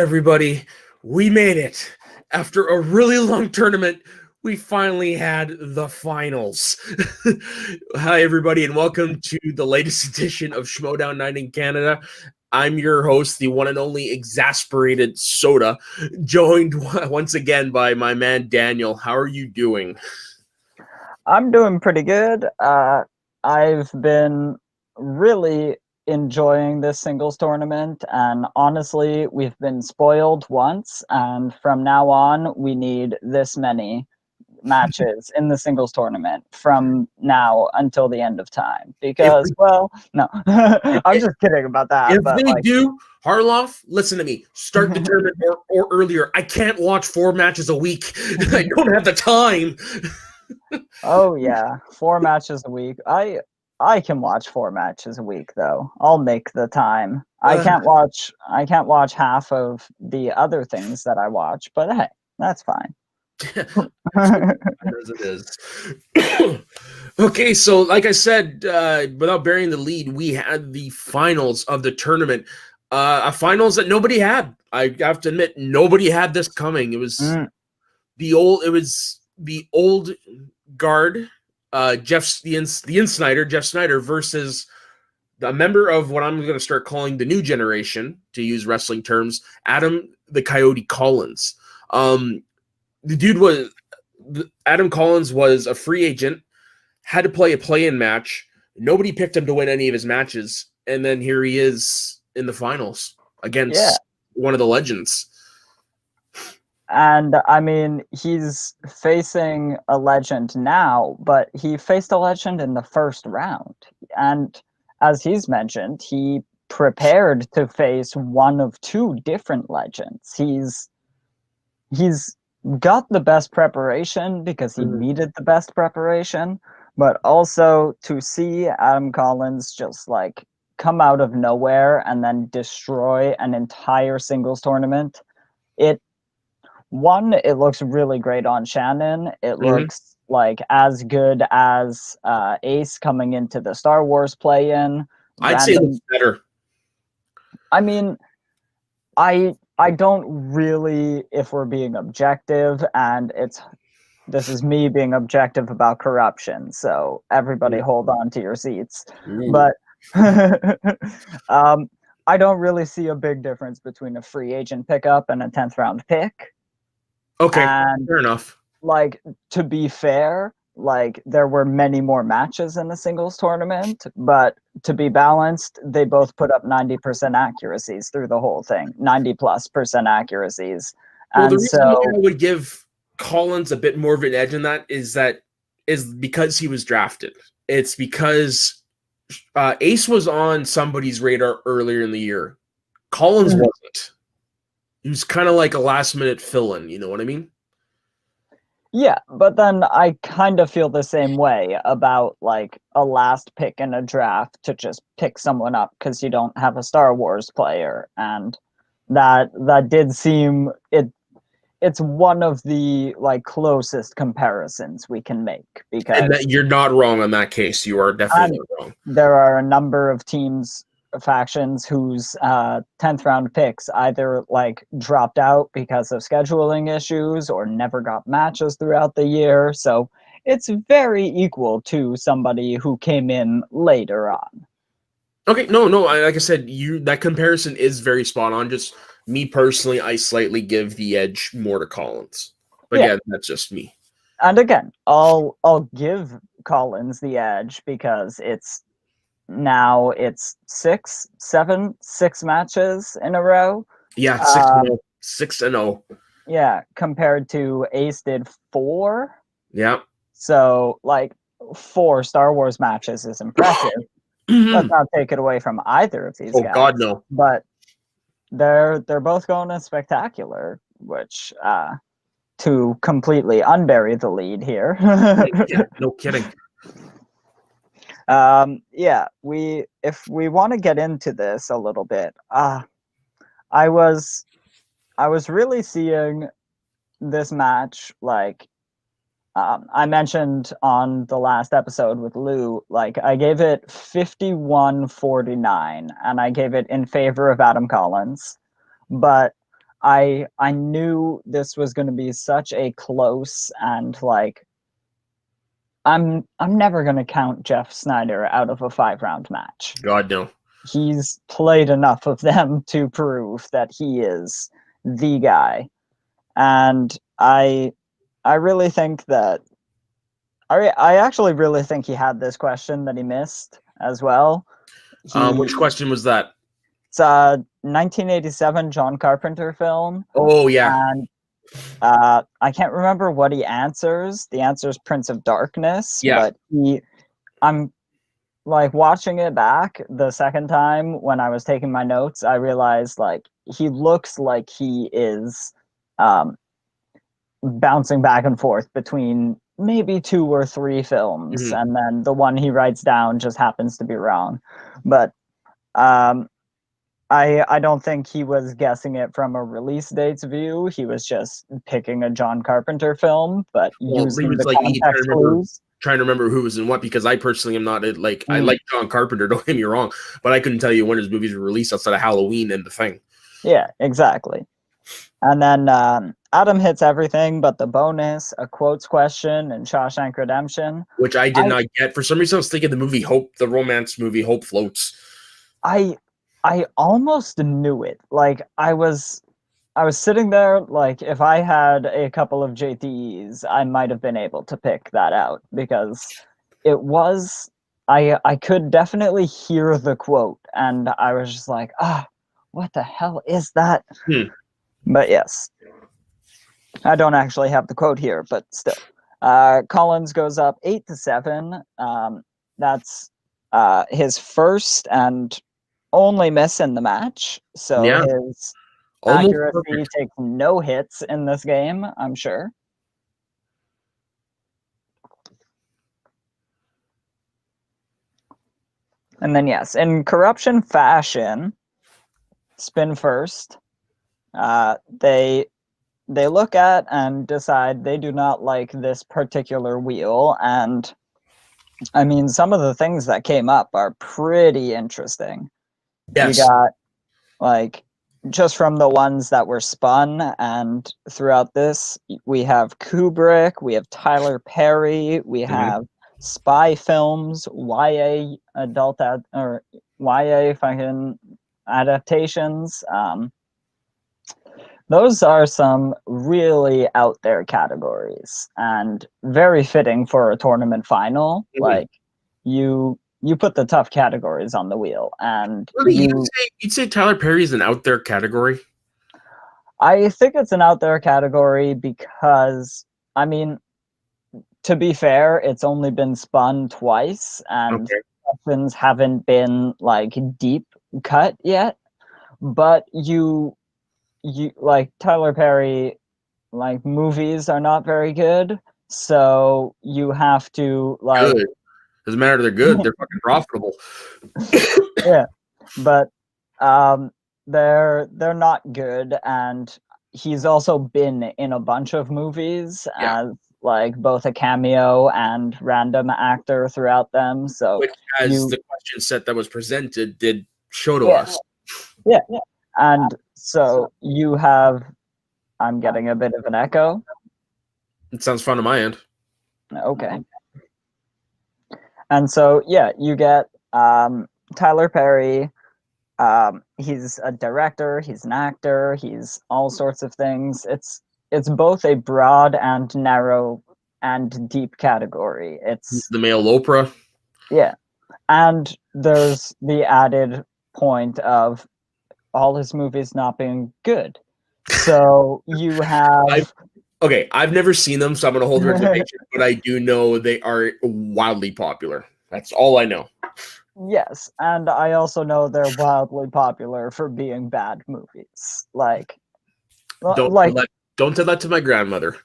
Everybody, we made it. After a really long tournament, we finally had the finals. Hi, everybody, and welcome to the latest edition of Schmoedown Night in Canada. I'm your host, the one and only Exasperated Soda, joined once again by my man Daniel. How are you doing? I'm doing pretty good. I've been really enjoying this singles tournament, and honestly, we've been spoiled once, and from now on, we need this many matches in the singles tournament from now until the end of time. If Because, well, no, I'm just kidding about that. if But they like, do, Harloff, listen to me. Start the tournament or earlier. I can't watch 4 matches a week. I don't have the time. oh yeah, 4 matches a week. I can watch 4 matches a week though. I'll make the time. I can't watch half of the other things that I watch, but hey, that's fine. As it is. Okay, so like I said, without burying the lead, we had the finals of the tournament. A finals that nobody had. I have to admit, nobody had this coming. It was the old guard, the Snyder, Jeff Snyder versus a member of what I'm going to start calling the new generation, to use wrestling terms, Adam the Coyote Collins. The dude was Adam Collins was a free agent, had to play a play-in match. Nobody picked him to win any of his matches, and then here he is in the finals against one of the legends. And I mean, he's facing a legend now, but he faced a legend in the first round. And as he's mentioned, he prepared to face one of two different legends. He's got the best preparation because he needed the best preparation, but also to see Adam Collins just like come out of nowhere and then destroy an entire singles tournament. It looks really great on Shannon. It looks like as good as Ace coming into the Star Wars play-in. I'd say it looks better. I mean, I don't really, if we're being objective, and this is me being objective about corruption, so everybody hold on to your seats. But I don't really see a big difference between a free agent pickup and a 10th round pick. Okay, fair enough. Like, to be fair, like there were many more matches in the singles tournament, but to be balanced, they both put up 90% accuracies through the whole thing, 90+% accuracies. Well, the reason why I would give Collins a bit more of an edge in that is because he was drafted. It's because Ace was on somebody's radar earlier in the year. Collins wasn't. He was kind of like a last-minute fill-in, you know what I mean? Yeah, but then I kind of feel the same way about like a last pick in a draft to just pick someone up because you don't have a Star Wars player, and that did seem it's one of the like closest comparisons we can make, because and that you're not wrong on that case. You are definitely wrong. There are a number of factions whose 10th round picks either like dropped out because of scheduling issues or never got matches throughout the year. So it's very equal to somebody who came in later on. Okay, no, like I said, that comparison is very spot on. Just me personally, I slightly give the edge more to Collins. But yeah, that's just me. And again, I'll give Collins the edge because it's 6 matches in a row. Yeah, 6-0. Yeah, compared to Ace did 4. Yeah. So like 4 Star Wars matches is impressive. Let's not take it away from either of these guys. Oh God, no. But they're both going to spectacular, which to completely unbury the lead here. Yeah, no kidding. Yeah, if we want to get into this a little bit, I was really seeing this match like I mentioned on the last episode with Lou, like I gave it 51-49, and I gave it in favor of Adam Collins. But I knew this was going to be such a close and like I'm never going to count Jeff Snyder out of a 5-round match. God no. He's played enough of them to prove that he is the guy. And I really think that I actually really think he had this question that he missed as well. Which question was that? It's a 1987 John Carpenter film. Oh yeah. And I can't remember what he answers. The answer is Prince of Darkness, Yeah. but I'm like watching it back the second time when I was taking my notes, I realized like he looks like he is bouncing back and forth between maybe 2 or 3 films, and then the one he writes down just happens to be wrong. But I don't think he was guessing it from a release date's view. He was just picking a John Carpenter film, but using the context clues. Trying to remember who was in what, because I personally am not like I like John Carpenter, don't get me wrong, but I couldn't tell you when his movies were released outside of Halloween and The Thing. Yeah, exactly. And then Adam hits everything but the bonus, a quotes question, and Shawshank Redemption, which I did not get. For some reason, I was thinking the movie Hope, the romance movie Hope Floats. I almost knew it. Like I was sitting there, like if I had a couple of JTEs, I might have been able to pick that out because it was I could definitely hear the quote and I was just like, what the hell is that? But yes. I don't actually have the quote here, but still. Collins goes up 8-7. That's his first and only miss in the match. So his accuracy takes no hits in this game, I'm sure. And then yes, in corruption fashion, spin first. They look at and decide they do not like this particular wheel, and I mean some of the things that came up are pretty interesting. Yes. You got like just from the ones that were spun, and throughout this we have Kubrick, we have Tyler Perry, we have spy films, YA adult or YA fucking adaptations. Those are some really out there categories and very fitting for a tournament final. Like you put the tough categories on the wheel, and really, you'd say Tyler Perry is an out there category? I think it's an out there category because, I mean, to be fair, it's only been spun twice, and questions haven't been like deep cut yet. But you like Tyler Perry, like movies are not very good, so you have to like. Good. Doesn't matter, they're good. They're fucking profitable. Yeah, but they're not good, and he's also been in a bunch of movies as like both a cameo and random actor throughout them. So which, as the question set that was presented did show to us. Yeah, and so you have. I'm getting a bit of an echo. It sounds fun on my end. Okay. And so, yeah, you get Tyler Perry. He's a director, he's an actor, he's all sorts of things. It's both a broad and narrow and deep category. It's the male Oprah. Yeah. And there's the added point of all his movies not being good. So you have... I've never seen them, so I'm going to hold your information, but I do know they are wildly popular. That's all I know. Yes, and I also know they're wildly popular for being bad movies. Like, don't tell that to my grandmother.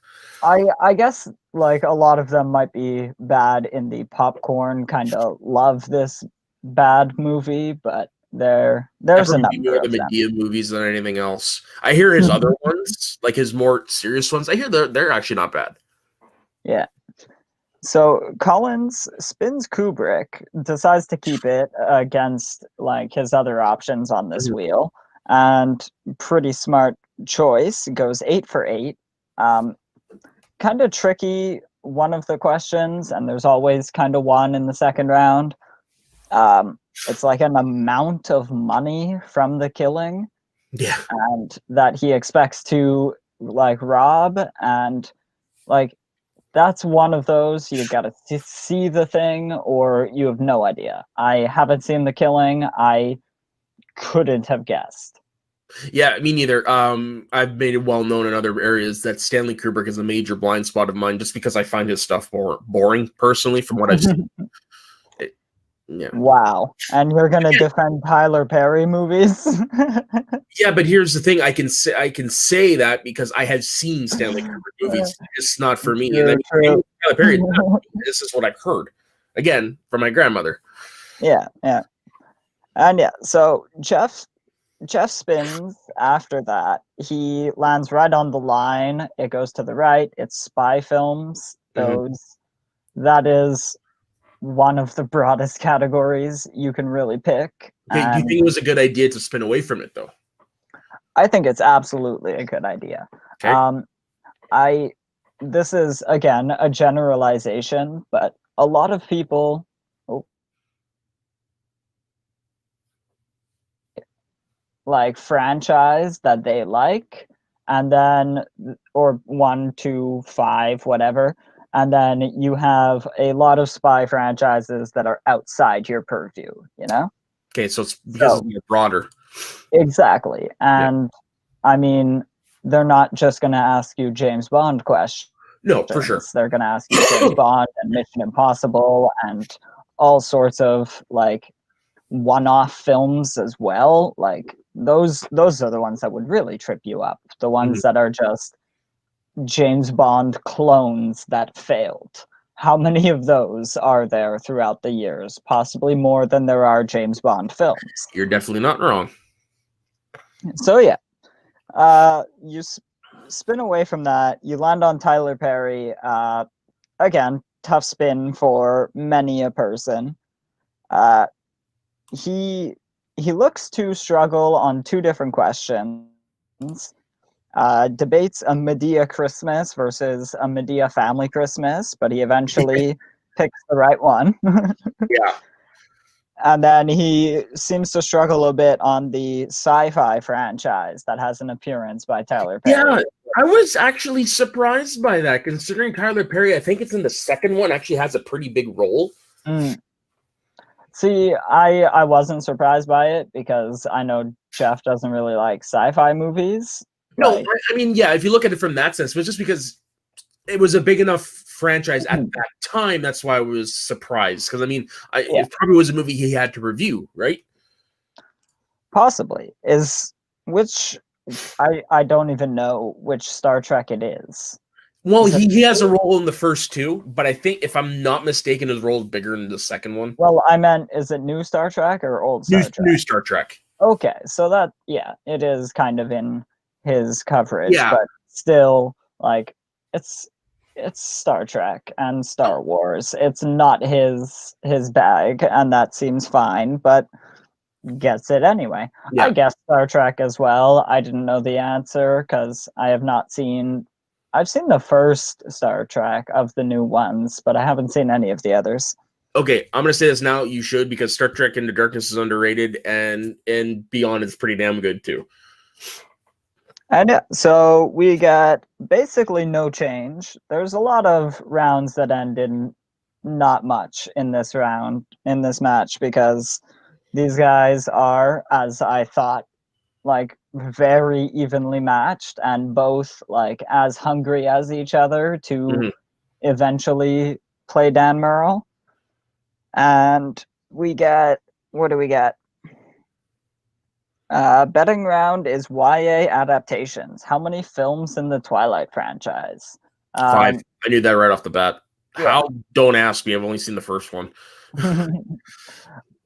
I guess like a lot of them might be bad in the popcorn kind of love this bad movie, but there's a number more the Medea movies than anything else. I hear his other ones, like his more serious ones. I hear they're actually not bad. Yeah. So Collins spins Kubrick, decides to keep it against like his other options on this wheel, and pretty smart choice goes 8 for 8. Kind of tricky, one of the questions, and there's always kind of one in the second round. It's like an amount of money from the killing, Yeah. and that he expects to like rob, and like that's one of those you got to see the thing or you have no idea. I haven't seen the killing. I couldn't have guessed. Yeah, me neither. I've made it well known in other areas that Stanley Kubrick is a major blind spot of mine, just because I find his stuff more boring, personally, from what I've seen. Yeah. Wow. And you're gonna defend Tyler Perry movies? Yeah, but here's the thing: I can say that because I have seen Stanley Kubrick movies. It's not for me. And then Tyler Perry, this is what I've heard. Again, from my grandmother. Yeah. And yeah, so Jeff spins after that. He lands right on the line. It goes to the right. It's spy films. That is one of the broadest categories you can really pick. Okay, do you think it was a good idea to spin away from it, though? I think it's absolutely a good idea. Okay. This is again a generalization, but a lot of people like franchise that they like, and then or 1, 2, 5, whatever, and then you have a lot of spy franchises that are outside your purview, you know? Okay, so it's because it's broader. Exactly. And I mean, they're not just going to ask you James Bond questions. No, for sure. They're going to ask you James Bond and Mission Impossible and all sorts of like one-off films as well. Like those are the ones that would really trip you up. The ones that are just James Bond clones that failed. How many of those are there throughout the years? Possibly more than there are James Bond films. You're definitely not wrong. So yeah, you spin away from that. You land on Tyler Perry. Again, tough spin for many a person. He looks to struggle on 2 different questions. Debates a Medea Christmas versus a Medea family Christmas, but he eventually picks the right one. Yeah. And then he seems to struggle a bit on the sci-fi franchise that has an appearance by Tyler Perry. Yeah, I was actually surprised by that, considering Tyler Perry, I think it's in the second one, actually has a pretty big role. See, I wasn't surprised by it because I know Jeff doesn't really like sci-fi movies. No, I mean, yeah, if you look at it from that sense, but just because it was a big enough franchise at that time, that's why I was surprised. Because, I mean, it probably was a movie he had to review, right? Possibly. I don't even know which Star Trek it is. Well, he has a role in the first 2, but I think, if I'm not mistaken, his role is bigger in the second one. Well, I meant, is it new Star Trek or old Star Trek? New Star Trek. Okay, so that, yeah, it is kind of in his coverage, Yeah. but still, like, it's Star Trek and Star Wars. It's not his bag, and that seems fine, but gets it anyway. Yeah. I guess Star Trek as well. I didn't know the answer because I have not seen. I've seen the first Star Trek of the new ones, but I haven't seen any of the others. Okay, I'm gonna say this now. You should, because Star Trek Into Darkness is underrated, and Beyond is pretty damn good too. And yeah, so we got basically no change. There's a lot of rounds that end in not much in this match, because these guys are, as I thought, like very evenly matched and both like as hungry as each other to eventually play Dan Murrell. And we get, what do we get? Betting round is YA adaptations. How many films in the Twilight franchise? 5. I knew that right off the bat. Yeah. How? Don't ask me. I've only seen the first one.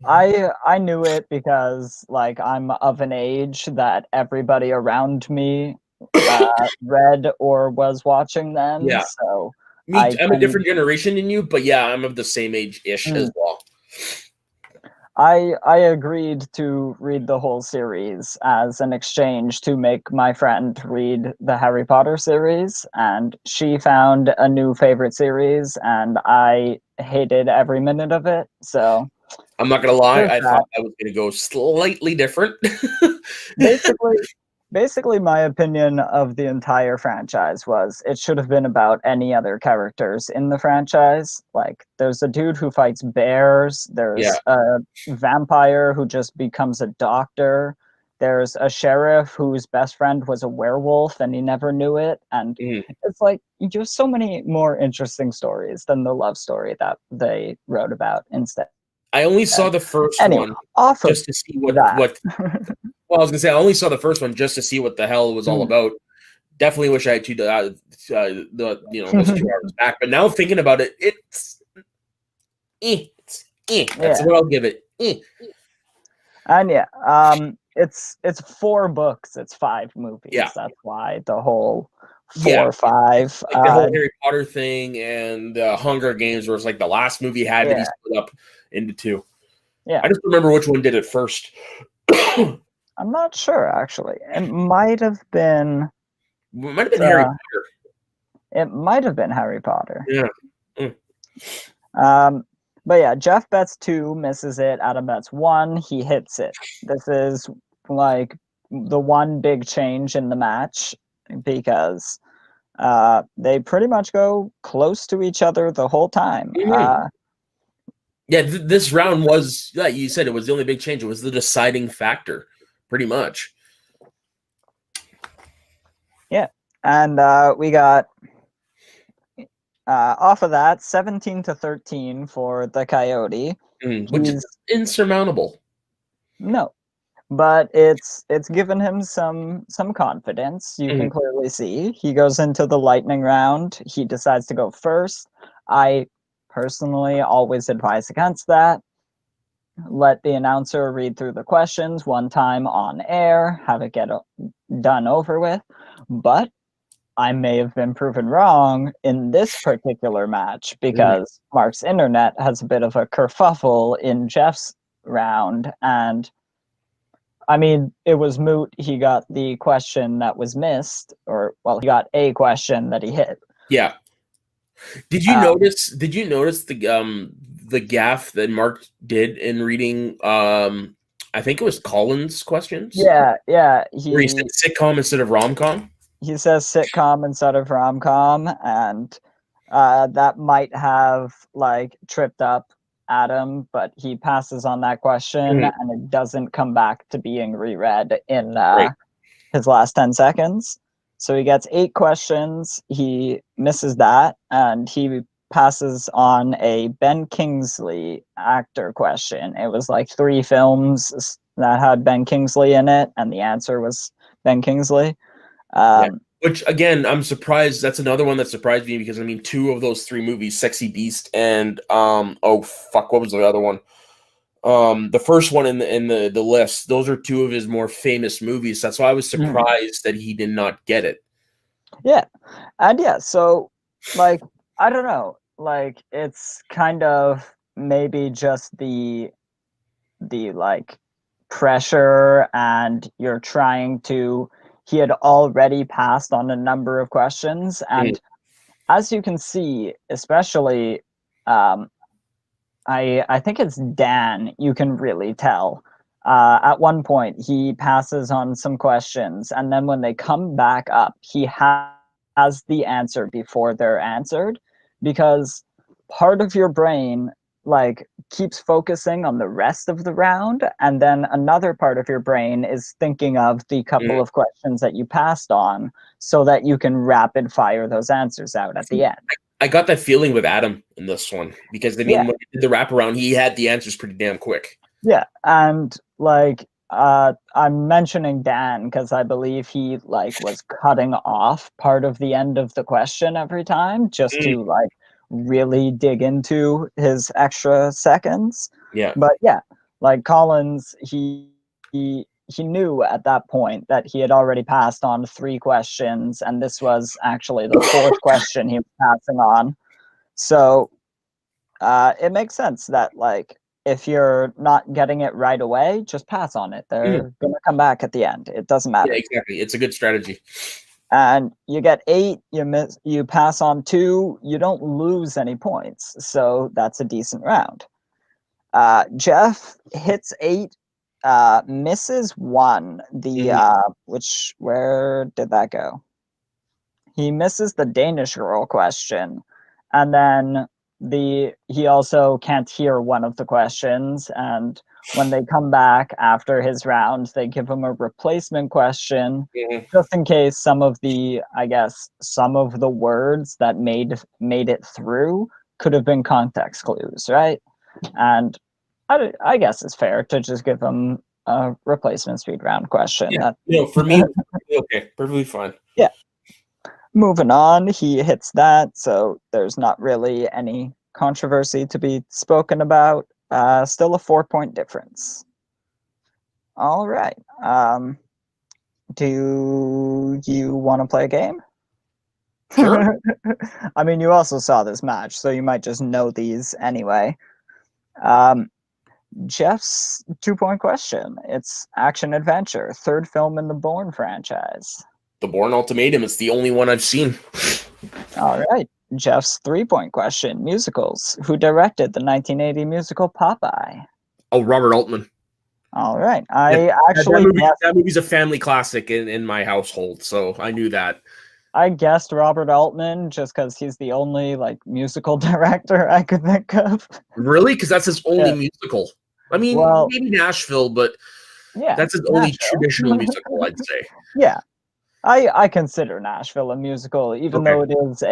I knew it because like I'm of an age that everybody around me read or was watching them. Yeah. So I'm a different generation than you, but yeah, I'm of the same age-ish as well. I agreed to read the whole series as an exchange to make my friend read the Harry Potter series, and she found a new favorite series, and I hated every minute of it. So I'm not gonna lie, there's I that. thought I was gonna go slightly different. Basically, basically, my opinion of the entire franchise was it should have been about any other characters in the franchise. Like, there's a dude who fights bears. Yeah. There's a vampire who just becomes a doctor. There's a sheriff whose best friend was a werewolf and he never knew it. And Mhm. it's like just so many more interesting stories than the love story that they wrote about instead. I only saw the first Anyway, one off of just to see that. what. Well, I was gonna say I only saw the first one just to see what the hell it was all about. Definitely wish I had those 2 hours back. But now thinking about it, it's. That's Yeah. what I'll give it. And yeah, it's 4 books, it's 5 movies. Yeah, That's why the whole yeah. 4, 5. Like the whole Harry Potter thing and Hunger Games, where it's like the last movie had to be Yeah, split up into 2. yeah. I just remember which one did it first. It I'm not sure actually. It might have been. might have been Harry Uh, Potter. it might have been Harry Potter. Yeah. Mm. Um, but yeah, Jeff bets 2, misses it. Adam bets 1, he hits it. This is like the one big change in the match because they pretty much go close to each other the whole time. Mhm. Yeah, this round was, yeah, you said it was the only big change. It was the deciding factor, pretty much. Yeah, and we got off of that 17-13 for the Coyote. Which is He's insurmountable. no, but it's given him some confidence. You can Mhm. clearly see he goes into the lightning round. He decides to go first. I personally always advise against that. Let the announcer read through the questions one time on air, have it get done over with. But I may have been proven wrong in this particular match Mhm. because Mark's internet has a bit of a kerfuffle in Jeff's round. And I mean, it was moot. He got the question that was missed, or, well, he got a question that he hit. Yeah. Did you Um, notice? Did you notice the gaff that Mark did in reading? I think it was Collins' questions, yeah, yeah. where he said sitcom instead of rom com. He says sitcom instead of rom com, and that might have like tripped up Adam, but he passes on that question, Mhm. and it doesn't come back to being reread in Right. his last 10 seconds. So he gets 8 questions. He misses that, and he passes on a Ben Kingsley actor question. It was like 3 films that had Ben Kingsley in it, and the answer was Ben Kingsley. Yeah. Um, Which again, I'm surprised. That's another one that surprised me because I mean, 2 of those 3 movies, Sexy Beast and oh fuck, what was the other one? The first one in the list. Those are 2 of his more famous movies. That's why I was surprised that he did not get it. yeah, and yeah, so like I don't know, like it's kind of maybe just the like pressure, and you're trying to. He had already passed on a number of questions, Mhm. and as you can see, especially, um, I think it's Dan. You can really tell. At one point, he passes on some questions, and then when they come back up, he has the answer before they're answered, because part of your brain like keeps focusing on the rest of the round, and then another part of your brain is thinking of the couple Mhm. of questions that you passed on, so that you can rapid fire those answers out at the end. I got that feeling with Adam in this one because I Yeah. mean, when he did the wraparound, he had the answers pretty damn quick. Yeah, and like I'm mentioning Dan because I believe he like was cutting off part of the end of the question every time just Mm. to like really dig into his extra seconds. Yeah. But yeah, like Collins, he knew at that point that he had already passed on 3 questions, and this was actually the fourth question he was passing on. So it makes sense that like if you're not getting it right away, just pass on it. They're gonna come back at the end. It doesn't matter. Yeah, exactly. It's a good strategy. And you get 8, you pass on 2, you don't lose any points. So that's a decent round. Jeff hits 8, misses 1. Where did that go? He misses the Danish girl question, and then he also can't hear one of the questions. And when they come back after his round, they give him a replacement question, just in case some of the words that made it through could have been context clues, right? And I guess it's fair to just give him a replacement speed round question. Yeah, for me, okay, perfectly fine. Yeah. Moving on, he hits that, so there's not really any controversy to be spoken about. Still a 4-point difference. All right. Do you want to play a game? Sure. I mean, you also saw this match, so you might just know these anyway. Jeff's 2-point question. It's action adventure, third film in the Bourne franchise. The Bourne Ultimatum. It's the only one I've seen. All right. Jeff's 3-point question. Musicals. Who directed the 1980 musical Popeye? Oh, Robert Altman. All right. That movie's a family classic in my household, so I knew that. I guessed Robert Altman just because he's the only musical director I could think of. Really? Because that's his only musical. I mean, maybe Nashville, but that's his only traditional musical, I'd say. Yeah. I consider Nashville a musical, even though it is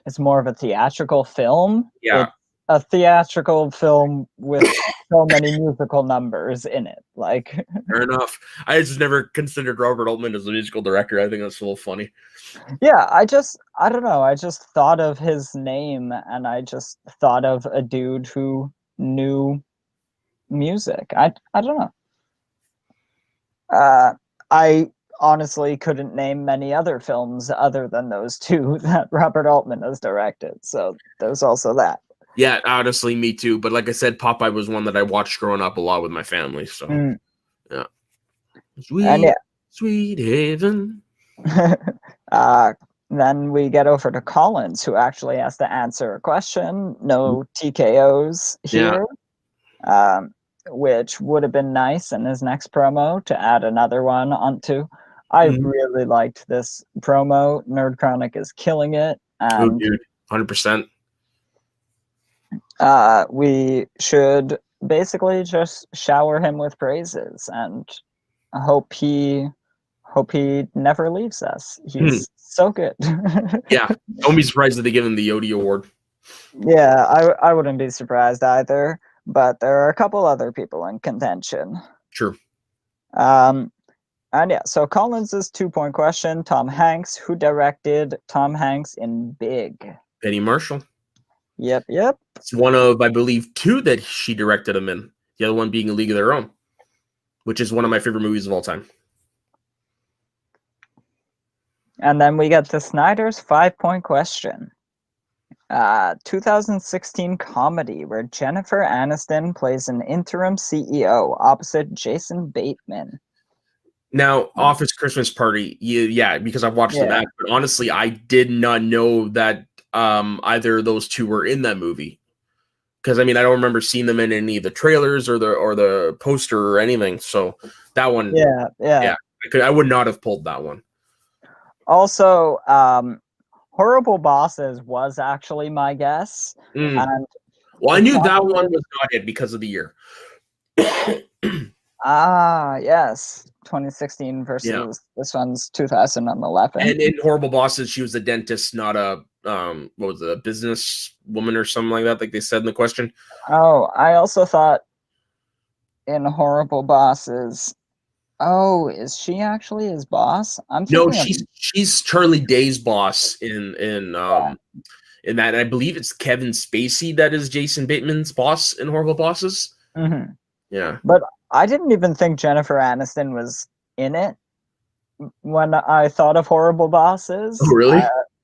it's more of a theatrical film. Yeah. It's a theatrical film with so many musical numbers in it. Fair enough. I just never considered Robert Altman as a musical director. I think that's a little funny. Yeah, I don't know. I just thought of his name, and I just thought of a dude who knew music. I don't know. I honestly couldn't name many other films other than those 2 that Robert Altman has directed. So there's also that. Yeah, honestly, me too. But like I said, Popeye was one that I watched growing up a lot with my family. So, yeah. Sweet Haven. Then we get over to Collins, who actually has to answer a question. No TKOs here. Yeah. Which would have been nice in his next promo to add another one onto. I really liked this promo. Nerd Chronic is killing it. And, dude, 100%. We should basically just shower him with praises and hope he never leaves us. He's so good. Yeah, don't be surprised if they give him the Yodi Award. Yeah, I wouldn't be surprised either. But there are a couple other people in contention. Sure. And yeah, so Collins' 2-point question. Tom Hanks. Who directed Tom Hanks in Big? Penny Marshall. Yep. It's one of, I believe, 2 that she directed him in. The other one being A League of Their Own, which is one of my favorite movies of all time. And then we get the Snyder's 5-point question. 2016 comedy where Jennifer Aniston plays an interim CEO opposite Jason Bateman. Now, Office Christmas Party, yeah, because I've watched that. But honestly, I did not know that either of those 2 were in that movie. Because I mean, I don't remember seeing them in any of the trailers or the poster or anything. So that one, yeah, I would not have pulled that one. Also, Horrible Bosses was actually my guess. And well, I knew that one was not it because of the year. Yes. 2016 versus this one's 2011. And in Horrible Bosses, she was a dentist, not a what was it, a business woman or something like that, like they said in the question. Oh, I also thought in Horrible Bosses. Oh, is she actually his boss? No, she's Charlie Day's boss in that. And I believe it's Kevin Spacey that is Jason Bateman's boss in Horrible Bosses. Yeah, but I didn't even think Jennifer Aniston was in it when I thought of Horrible Bosses. Oh, really?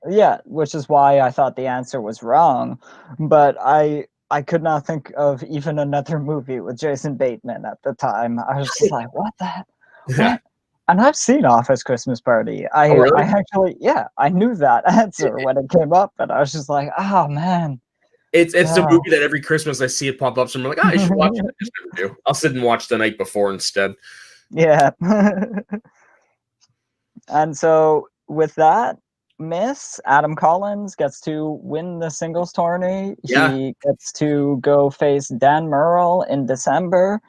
Yeah, which is why I thought the answer was wrong. But I I could not think of even another movie with Jason Bateman at the time. I was just like, what the Yeah. what? And I've seen Office Christmas Party. Oh, really? I actually, yeah, I knew that answer when it came up, and I was just like, oh man. It's a Yeah. movie that every Christmas I see it pop up, so I'm like, I should watch it. I just never do. I'll sit and watch the night before instead. Yeah. And so with that miss, Adam Collins gets to win the singles tourney. Yeah. He gets to go face Dan Murrell in December,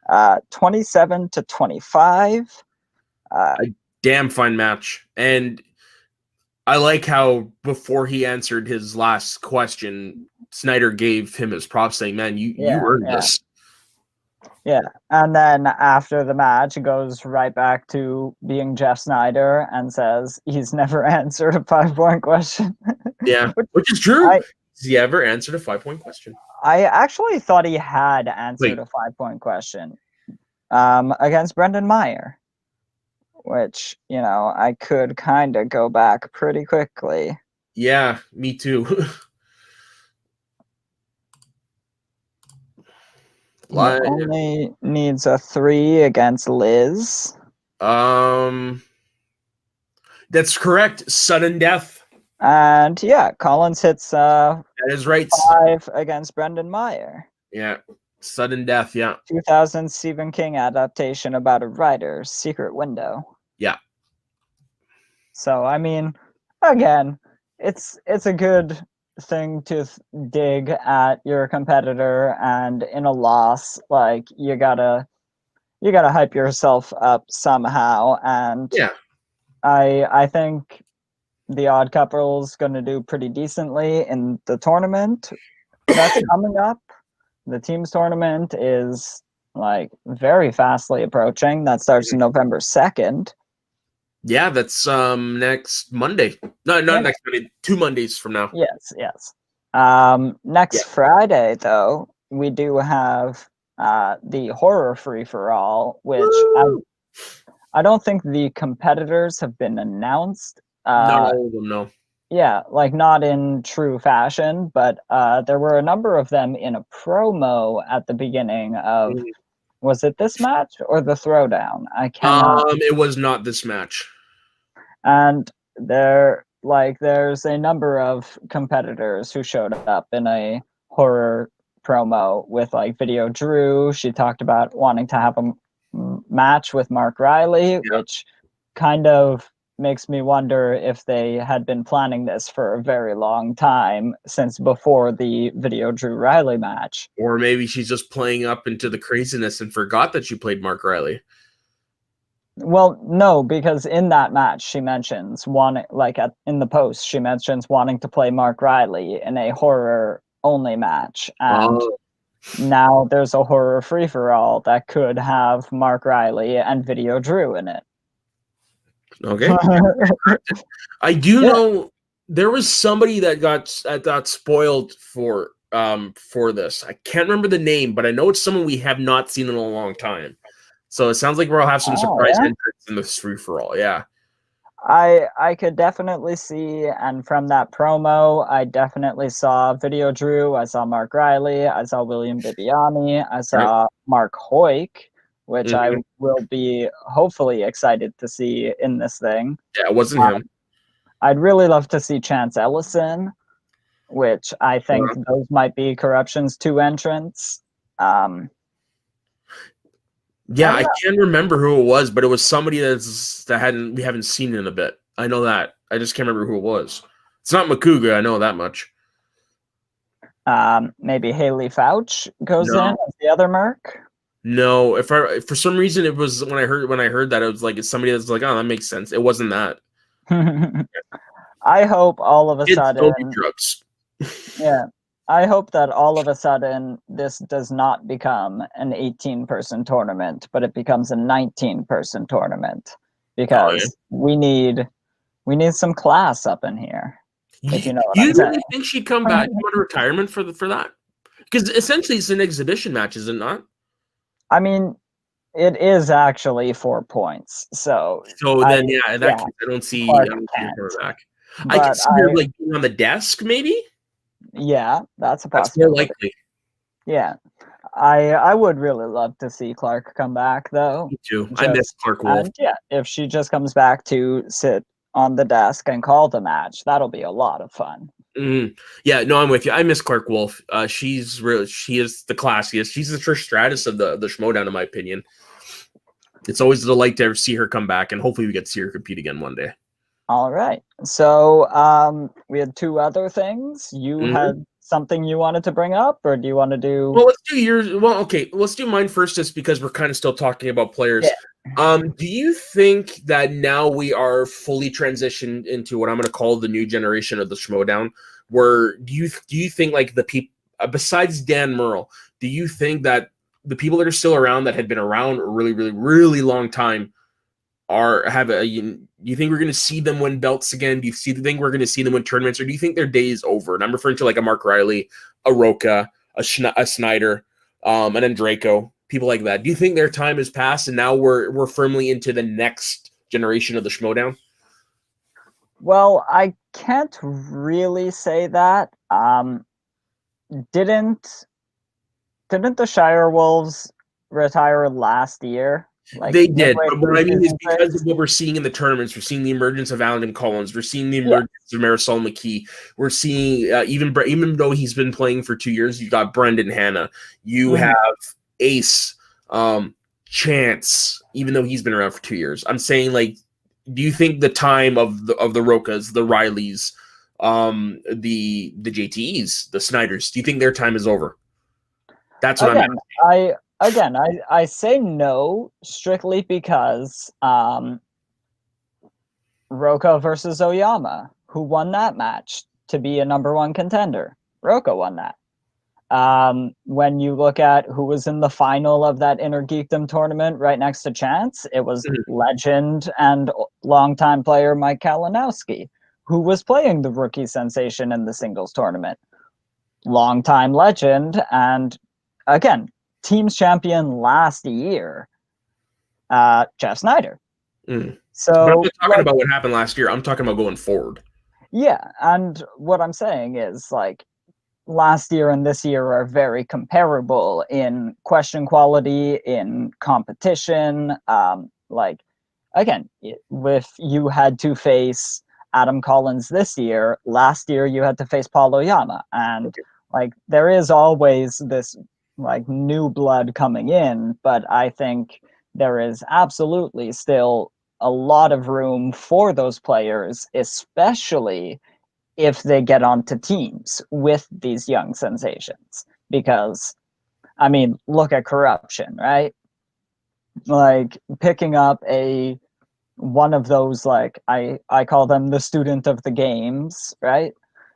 27-25. Damn fine match. And I like how before he answered his last question, Snyder gave him his props, saying, "Man, you earned this." Yeah, and then after the match, it goes right back to being Jeff Snyder and says he's never answered a 5-point question. Yeah, which is true. Has he ever answered a 5-point question? I actually thought he had answered a 5-point question against Brendan Meyer, which, you know, I could kind of go back pretty quickly. Yeah, me too. He only needs a 3 against Liz. That's correct. Sudden death. And yeah, Collins hits that is right. 5 against Brendan Meyer. Yeah. Sudden death, yeah. 2000 Stephen King adaptation about a writer's secret window. Yeah. So I mean, again, it's a good thing to dig at your competitor, and in a loss, like you gotta hype yourself up somehow. And yeah, I think the Odd Couple's going to do pretty decently in the tournament that's coming up. The teams tournament is like very fastly approaching. That starts November 2nd. Yeah, that's next Monday. No, not next Monday. 2 Mondays from now. Yes. Next Friday, though, we do have the horror free-for-all, which I don't think the competitors have been announced. Not all of them, no. Yeah, like not in true fashion, but there were a number of them in a promo at the beginning of, was it this match or the Throwdown? I cannot. It was not this match. And there's a number of competitors who showed up in a horror promo with like Video Drew. She talked about wanting to have a match with Mark Riley, which kind of makes me wonder if they had been planning this for a very long time, since before the Video Drew Riley match. Or maybe she's just playing up into the craziness and forgot that she played Mark Riley. Well, no, because in that match she mentions in the post she mentions wanting to play Mark Riley in a horror only match, and now there's a horror free-for-all that could have Mark Riley and Video Drew in it. Okay. I do know there was somebody that got spoiled for this. I can't remember the name, but I know it's someone we have not seen in a long time. So it sounds like we'll have some surprise entrants in this free-for-all. Yeah. I could definitely see, and from that promo, I definitely saw Video Drew, I saw Mark Riley, I saw William Bibiani, I saw Mark Hoyk, which I will be hopefully excited to see in this thing. Yeah, it wasn't him. I'd really love to see Chance Ellison, which I think those might be Corruption's 2 entrants. Yeah, I can't remember who it was, but it was somebody we haven't seen in a bit. I know that. I just can't remember who it was. It's not Makuga, I know that much. Maybe Haley Fouch goes in as the other Merc. No, for some reason it was when I heard that, it was like it's somebody that's like, oh, that makes sense. It wasn't that. I hope all of a sudden drugs. Yeah. I hope that all of a sudden this does not become an 18-person tournament, but it becomes a 19-person tournament, because we need some class up in here. If you know what I'm saying. You think she'd come back out of retirement for that? Because essentially it's an exhibition match, is it not? I mean, it is actually 4 points. So then I don't see her back. I can see her like being on the desk, maybe. Yeah, that's a possibility. That's more likely. Yeah. I would really love to see Clark come back though. Me too. I miss Just Clark Wolf. and yeah, if she just comes back to sit on the desk and call the match, that'll be a lot of fun. Mm. Yeah, no, I'm with you. I miss Clark Wolf. She is the classiest. She's the Trish Stratus of the Schmoedown, in my opinion. It's always a delight to see her come back, and hopefully we get to see her compete again one day. All right. So we had two other things. You had something you wanted to bring up, or do you want to do? Well, let's do yours. Well, okay, let's do mine first, just because we're kind of still talking about players. Yeah. Do you think that now we are fully transitioned into what I'm going to call the new generation of the Schmoedown? Where do you think, like, the people besides Dan Merle, do you think that the people that are still around that had been around a really, really, really long time you think we're going to see them win belts again? Do you think we're going to see them win tournaments, or do you think their day is over? And I'm referring to like a Mark Riley, a Roca, a Snyder, and then Draco, people like that. Do you think their time has passed and now we're firmly into the next generation of the Schmoedown? Well, I can't really say that. Didn't the Shire Wolves retire last year? Like They did, midway but what through I mean is season because of 6? what we're seeing in the tournaments. We're seeing the emergence of Alan Collins. We're seeing the Yeah. emergence of Marisol McKee. We're seeing even though he's been playing for 2 years, you got Brendan Hanna. You have Ace, Chance, even though he's been around for 2 years. I'm saying, like, do you think the time of the Rokas, the Rileys, the JTEs, the Snyders, do you think their time is over? That's what Again, I'm I say no strictly because Roka versus Oyama, who won that match to be a #1 contender. Roka won that. When you look at who was in the final of that Inner Geekdom tournament right next to Chance, it was legend and longtime player Mike Kalinowski, who was playing the rookie sensation in the singles tournament. Longtime legend, and again, teams champion last year, Jeff Snyder. But I'm So, not talking about what happened last year. I'm talking about going forward. Yeah, and what I'm saying is, like, last year and this year are very comparable in question quality, in competition. Like, again, if you had to face Adam Collins this year, last year you had to face Paul Oyama, and like there is always this like new blood coming in, but I think there is absolutely still a lot of room for those players, especially if they get onto teams with these young sensations. Because, I mean, look at corruption, right? Like picking up one of those, like I call them the student of the games, right?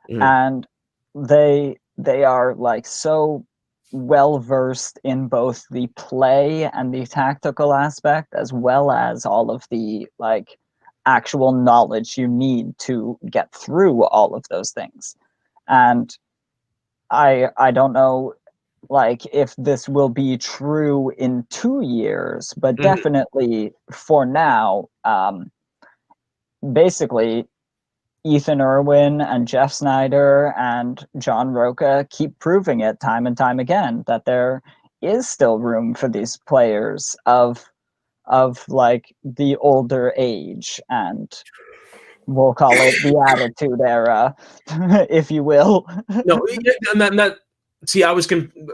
And they are like so well versed in both the play and the tactical aspect, as well as all of the like actual knowledge you need to get through all of those things. And I don't know like if this will be true in 2 years, but definitely for now, basically Ethan Irwin and Jeff Snyder and John Roca keep proving it time and time again that there is still room for these players of like the older age, and we'll call it the attitude era, if you will. No, and that see,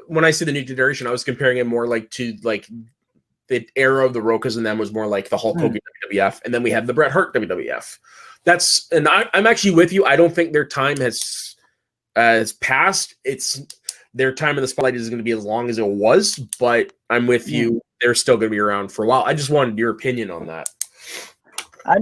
when I say the new generation, I was comparing it more like to like the era of the Rokas, and then was more like the Hulk Hogan WWF, and then we have the Bret Hart WWF. I'm actually with you. I don't think their time has passed. It's their time in the spotlight is going to be as long as it was, but I'm with you. They're still going to be around for a while. I just wanted your opinion on that.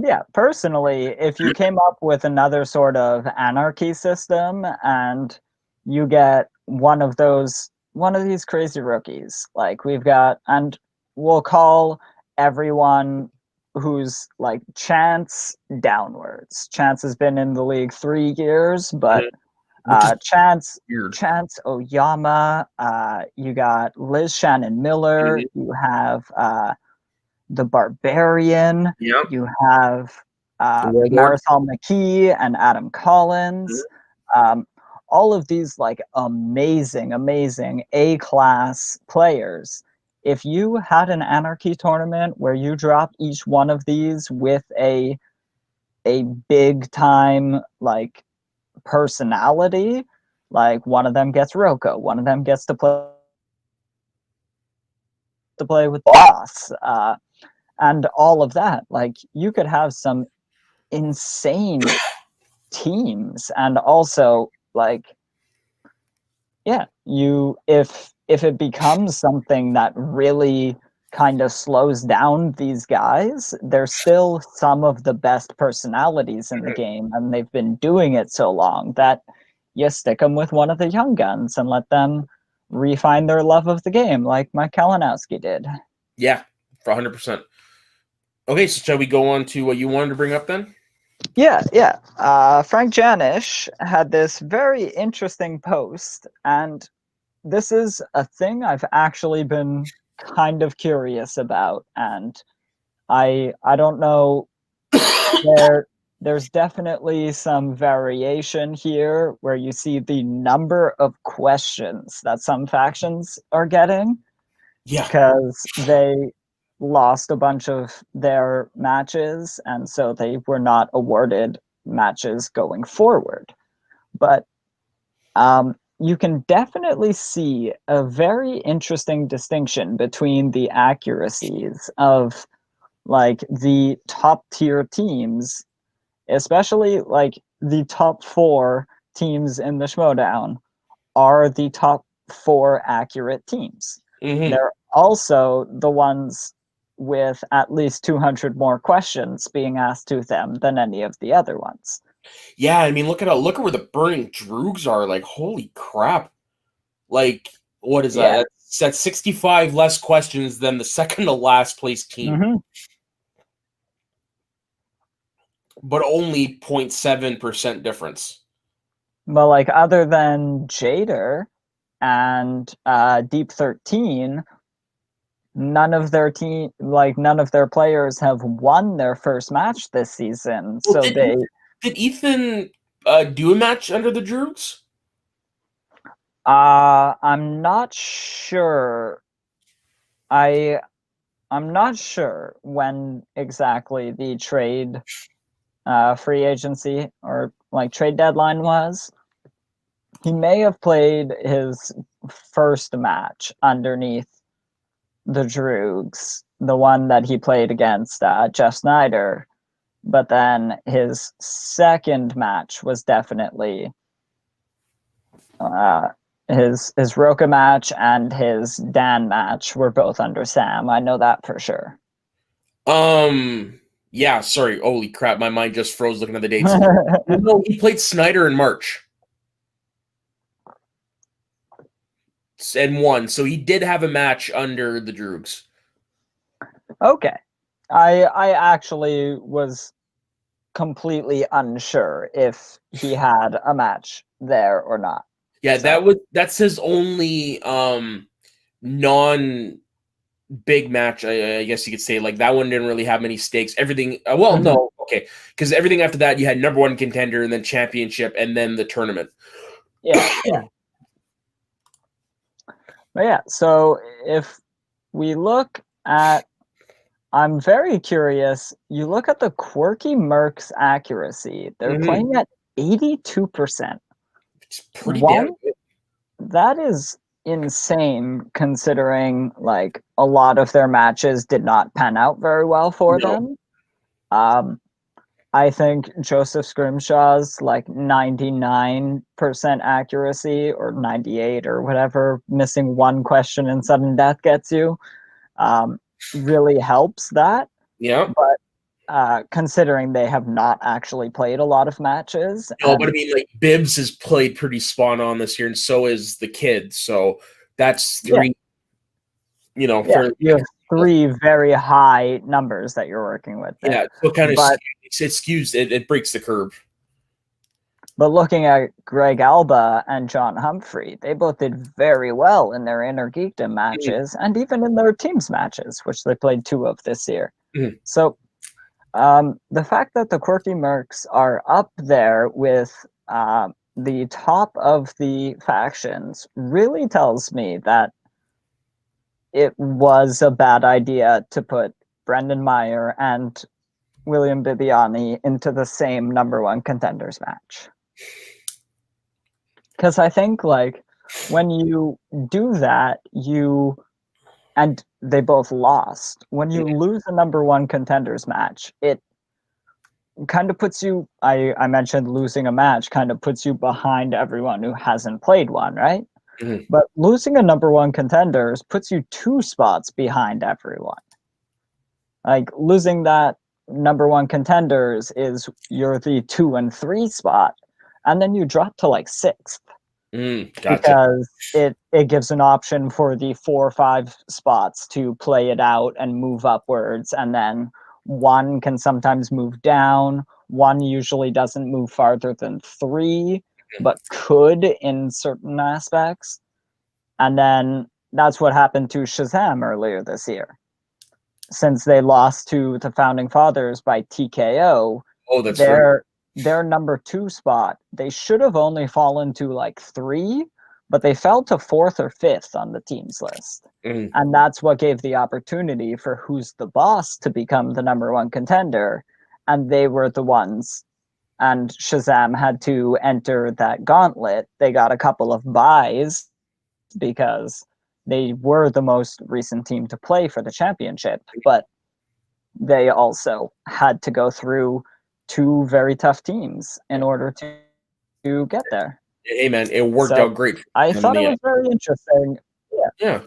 Yeah, personally, if you came up with another sort of anarchy system and you get one of these crazy rookies, like we've got, and we'll call everyone who's like Chance downwards. Chance has been in the league 3 years, but Chance Oyama, you got Liz Shannon Miller, you have the Barbarian, you have Marisol McKee and Adam Collins. all of these like amazing, amazing A-class players. If you had an anarchy tournament where you drop each one of these with a big time like personality, like one of them gets Roko, one of them gets to play with the boss, and all of that, like you could have some insane teams. And also like, yeah, you if it becomes something that really kind of slows down these guys, they're still some of the best personalities in the game, and they've been doing it so long that you stick them with one of the young guns and let them refine their love of the game, like Mike Kalinowski did. Yeah, for 100%. Okay, so shall we go on to what you wanted to bring up then? Yeah. Frank Janish had this very interesting post, and this is a thing I've actually been kind of curious about, and I don't know, there's definitely some variation here where you see the number of questions that some factions are getting, Yeah. because they lost a bunch of their matches, and so they were not awarded matches going forward. But you can definitely see a very interesting distinction between the accuracies of like the top tier teams, especially like the top 4 teams in the Schmoedown are the top 4 accurate teams. Mm-hmm. They're also the ones with at least 200 more questions being asked to them than any of the other ones. Yeah, I mean, look at where the burning droogs are. Like, holy crap! Like, what is Yeah. that? That's 65 less questions than the second to last place team, Mm-hmm. but only 0.7% difference. But like, other than Jader and Deep 13, none of their players have won their first match this season. Well, So did Ethan do a match under the droogs? I'm not sure. I'm not sure when exactly the trade free agency or like trade deadline was. He may have played his first match underneath the Droogs, the one that he played against Jeff Snyder, but then his second match was definitely his Roka match, and his Dan match were both under Sam. I know that for sure. Yeah, sorry. Holy crap, my mind just froze looking at the dates. No, he played Snyder in March. And won. So he did have a match under the Droogs. Okay. I actually was completely unsure if he had a match there or not. Yeah, So. that's his only non big match, I guess you could say. Like, that one didn't really have many stakes. Everything no, okay, because everything after that you had number 1 contender and then championship and then the tournament. Yeah. But yeah, so if we look at, I'm very curious, you look at the Quirky Mercs accuracy, they're playing at 82%. It's pretty damn good. That is insane, considering like a lot of their matches did not pan out very well for them. I think Joseph Scrimshaw's like 99% accuracy, or 98 or whatever, missing one question in sudden death gets you, really helps that. Yeah. But considering they have not actually played a lot of matches. No, but I mean, like, Bibbs has played pretty spot on this year, and so is the kid. So that's 3, fairly. You have 3 very high numbers that you're working with there. Yeah, so kind of it skews, it breaks the curve. But looking at Greg Alba and John Humphrey, they both did very well in their Inner Geekdom matches, and even in their teams matches, which they played 2 of this year. So the fact that the Quirky Mercs are up there with the top of the factions really tells me that it was a bad idea to put Brendan Meyer and William Bibiani into the same number one contenders match. Because I think, like, when you do that, and they both lost. When you lose a number one contenders match, it kind of puts you, I mentioned losing a match kind of puts you behind everyone who hasn't played one, right? Mhm. But losing a number one contenders puts you 2 spots behind everyone. Like, losing that number one contenders is you're the 2 and 3 spot, and then you drop to like 6th. Gotcha. Because it gives an option for the 4 or 5 spots to play it out and move upwards, and then one can sometimes move down. One usually doesn't move farther than 3, but could in certain aspects. And then that's what happened to Shazam earlier this year. Since they lost to the Founding Fathers by TKO, Oh, that's right. their number 2 spot, they should have only fallen to like 3, but they fell to 4th or 5th on the team's list. Mhm. And that's what gave the opportunity for Who's the Boss to become the number one contender. And they were the ones. And Shazam had to enter that gauntlet. They got a couple of buys because they were the most recent team to play for the championship. But they also had to go through 2 very tough teams in order to get there. Hey, man, it worked So out great for I them in thought it the end. was very interesting. Yeah, Yeah.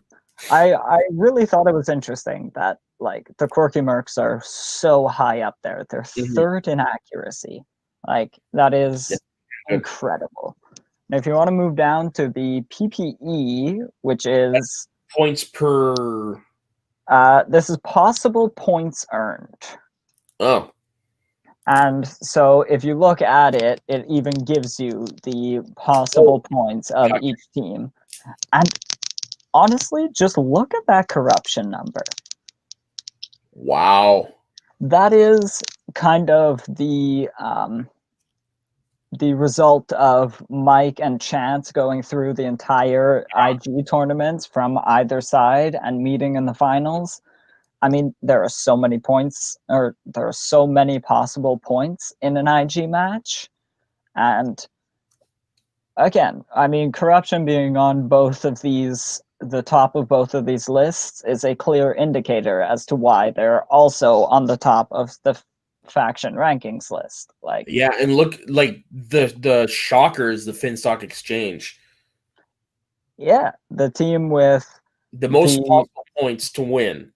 I really thought it was interesting that, like, the Quirky Mercs are so high up there. They're Mhm. 3rd in accuracy. Like, that Yeah. is Good. incredible. And if you want to move down to the PPE, which is Points per. this is possible points earned. Oh, And so if you look at it, it even gives you the possible points of gotcha. each team. And honestly, just look at that corruption number. Wow. That is kind of the result of Mike and Chance going through the entire IG tournaments from either side and meeting in the finals. I mean, there are so many points, or there are so many possible points in an IG match. And again, I mean, corruption being on both of these, the top of both of these lists, is a clear indicator as to why they're also on the top of the faction rankings list. Like, Yeah, and look, like the shocker is the Finstock Exchange. yeah, the team with The most the possible points to win.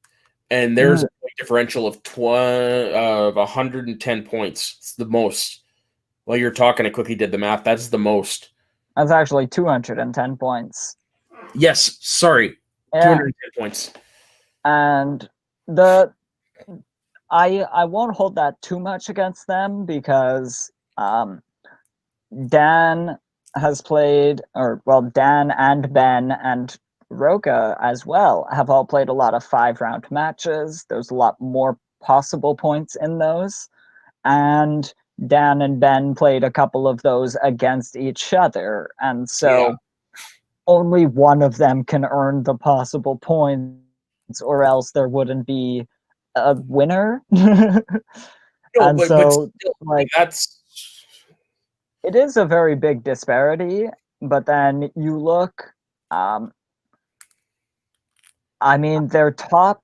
And there's a point differential of 110 points. It's the most. While you're talking, I quickly did the math. That's the most. that's actually 210 points. Yes, sorry. Yeah, 210 points. and the I won't hold that too much against them because Dan has played, or well, Dan and Ben and Roka as well have all played a lot of 5-round matches. There's a lot more possible points in those. And Dan and Ben played a couple of those against each other. And so only one of them can earn the possible points, or else there wouldn't be a winner. No, And but so, still, like, that's it is a very big disparity, but then you look, I mean, their top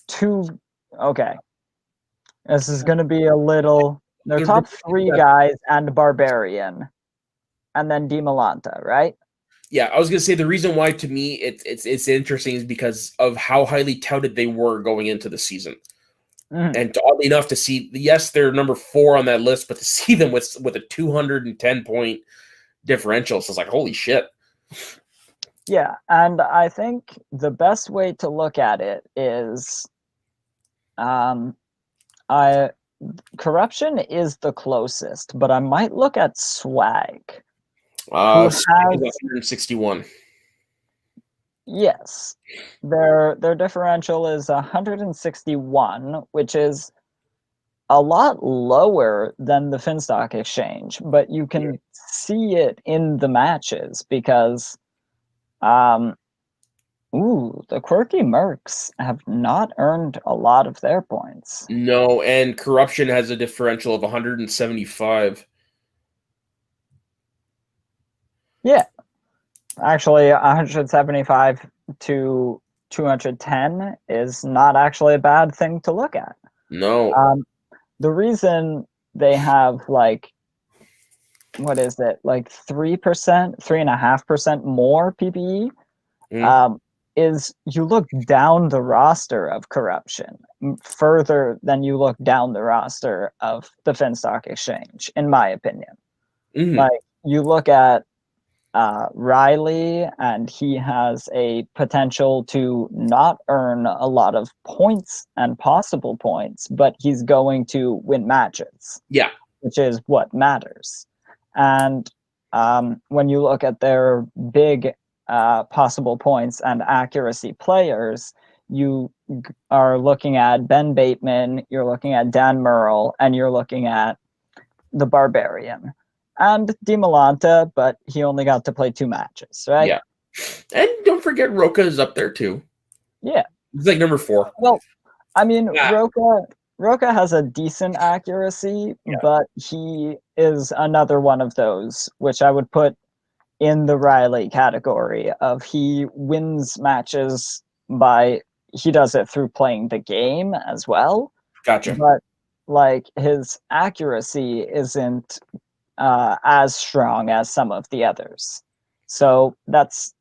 2, okay, this is going to be a little, their top 3 guys and Barbarian, and then Dimalanta, right? yeah. I was gonna say the reason why to me it's interesting is because of how highly touted they were going into the season. And oddly enough, to see, yes, they're number 4 on that list, but to see them with a 210 point differential, so it's like, holy shit. Yeah, and I think the best way to look at it is, I corruption is the closest, but I might look at Swag, who has 161. yes, their differential is 161, which is a lot lower than the Finstock Exchange, but you can see it in the matches because the Quirky Mercs have not earned a lot of their points. No, and Corruption has a differential of 175. Yeah. Actually, 175 to 210 is not actually a bad thing to look at. No. The reason they have like, what is it, like 3%, 3.5% more PPE, is you look down the roster of Corruption further than you look down the roster of the Finstock Exchange, in my opinion. Like, you look at Riley, and he has a potential to not earn a lot of points and possible points, but he's going to win matches. Yeah. Which is what matters. And when you look at their big possible points and accuracy players, you are looking at Ben Bateman, you're looking at Dan Murrell, and you're looking at the Barbarian. And Dimalanta, but he only got to play 2 matches, right? Yeah. And don't forget Roka is up there too. Yeah. He's like number 4. Well, I mean, Roka has a decent accuracy, but he is another one of those, which I would put in the Riley category of he wins matches he does it through playing the game as well. Gotcha. But like his accuracy isn't as strong as some of the others. So that's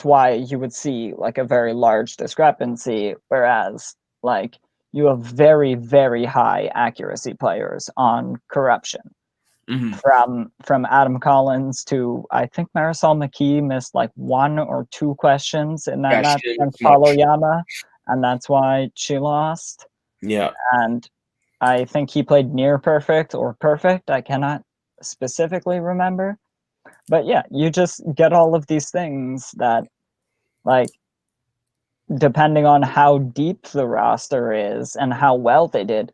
why you would see like a very large discrepancy, whereas like you have very, very high accuracy players on Corruption. From Adam Collins to, I think Marisol McKee missed like 1 or 2 questions in that match against Paloyama, and that's why she lost. Yeah. And I think he played near perfect or perfect. I cannot specifically remember. But yeah, you just get all of these things that, like, depending on how deep the roster is and how well they did.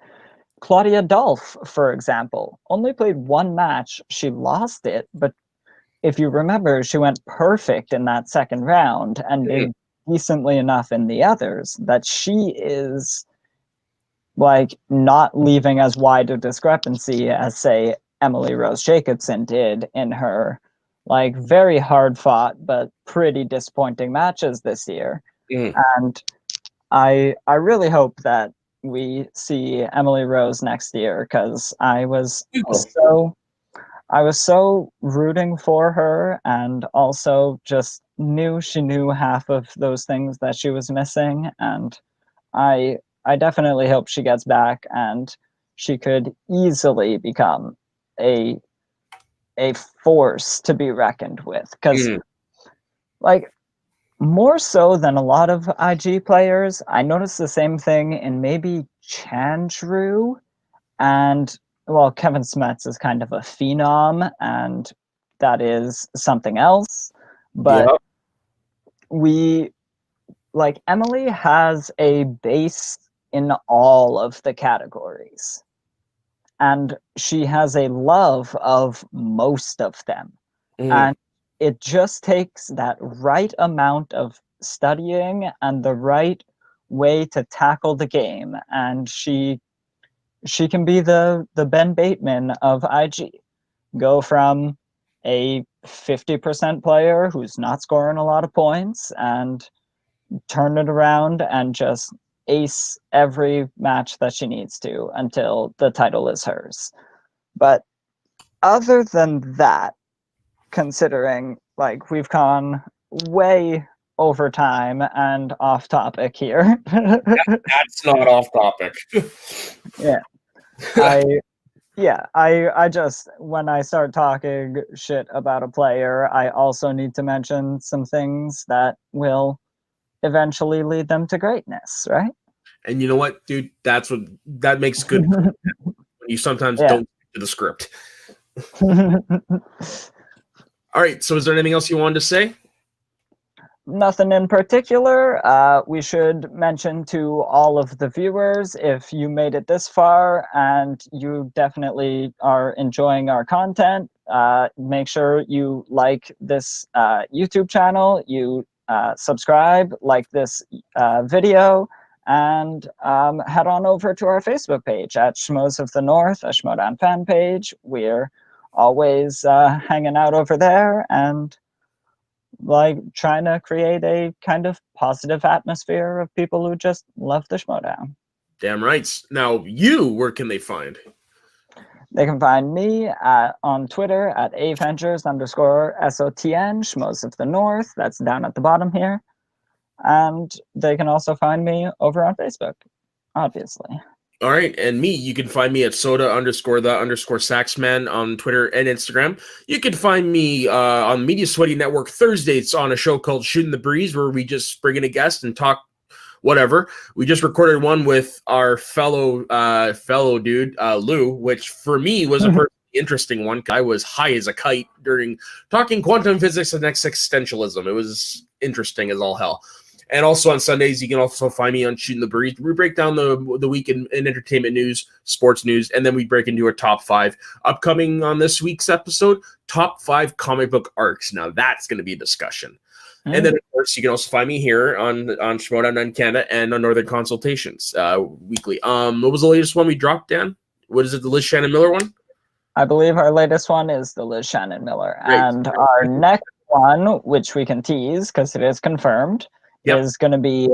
Claudia Dolph, for example, only played 1 match. She lost it, but if you remember, she went perfect in that second round and did decently enough in the others that she is like not leaving as wide a discrepancy as, say, Emily Rose Jacobson did in her like very hard fought but pretty disappointing matches this year. And I really hope that we see Emily Rose next year, because I was so rooting for her, and also just knew she knew half of those things that she was missing, and I definitely hope she gets back and she could easily become a force to be reckoned with, because like more so than a lot of IG players, I noticed the same thing in maybe Chandru, and well, Kevin Smets is kind of a phenom, and that is something else. But Emily has a base in all of the categories, and she has a love of most of them. And it just takes that right amount of studying and the right way to tackle the game, and she can be the Ben Bateman of IG. Go from a 50% player who's not scoring a lot of points and turn it around and just ace every match that she needs to until the title is hers. But other than that, considering like we've gone way over time and off topic here. That's not off topic. I just, when I start talking shit about a player, I also need to mention some things that will eventually lead them to greatness, right? And you know what, dude? That makes good when you sometimes don't do the script. All right, so is there anything else you wanted to say? Nothing in particular. We should mention to all of the viewers, if you made it this far and you definitely are enjoying our content, make sure you like this YouTube channel, you subscribe, like this video, and head on over to our Facebook page at Schmoes of the North, a Schmoedown fan page. We're always hanging out over there and like trying to create a kind of positive atmosphere of people who just love the Schmoedown. Damn right. Now, where can they find? They can find me on Twitter at avengers_SOTN, Schmoes of the North. That's down at the bottom here. And they can also find me over on Facebook, obviously. All right, and me, you can find me at soda_the_saxman on Twitter and Instagram. You can find me on Media Sweaty Network Thursdays on a show called Shooting the Breeze, where we just bring in a guest and talk whatever. We just recorded one with our fellow dude, Lou, which for me was a pretty interesting one. I was high as a kite during talking quantum physics and existentialism. It was interesting as all hell. And also on Sundays, you can also find me on Shooting the Breeze. We break down the week in entertainment news, sports news, and then we break into a top 5. Upcoming on this week's episode, top 5 comic book arcs. Now that's going to be a discussion. And then, of course, you can also find me here on Schmoedown in Canada and on Northern Consultations weekly. What was the latest one we dropped, Dan? What is it, the Liz Shannon Miller one? I believe our latest one is the Liz Shannon Miller. Great. And our next one, which we can tease because it is confirmed, is going to be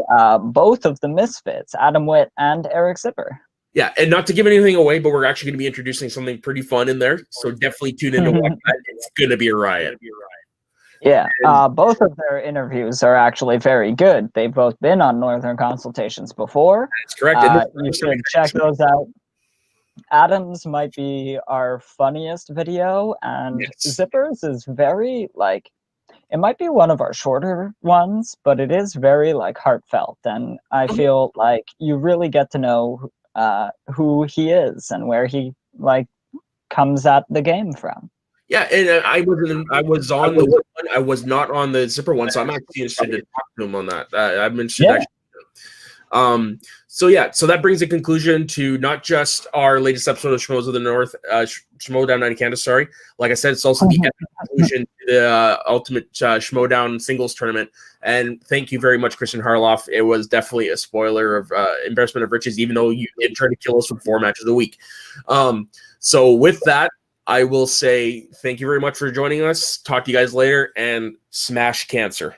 both of the Misfits, Adam Witt and Eric Zipper. Yeah, and not to give anything away, but we're actually going to be introducing something pretty fun in there. So definitely tune in to watch that. It's going to be a riot. Yeah, both of their interviews are actually very good. They've both been on Northern Consultations before. That's correct. You should check those out. Adam's might be our funniest video, and Zipper's is very, like, it might be one of our shorter ones, but it is very, like, heartfelt. And I feel like you really get to know who he is and where he, like, comes at the game from. Yeah, and I was on the one. I was not on the Zipper one, so I'm actually interested to talk to him on that. I'm interested. Actually. So that brings a conclusion to not just our latest episode of Schmoes of the North, Schmoedown in Canada. Sorry, like I said, it's also the conclusion to the ultimate Schmoedown singles tournament. And thank you very much, Christian Harloff. It was definitely a spoiler of embarrassment of riches, even though you did try to kill us with 4 matches a week. So with that, I will say thank you very much for joining us. Talk to you guys later, and smash cancer.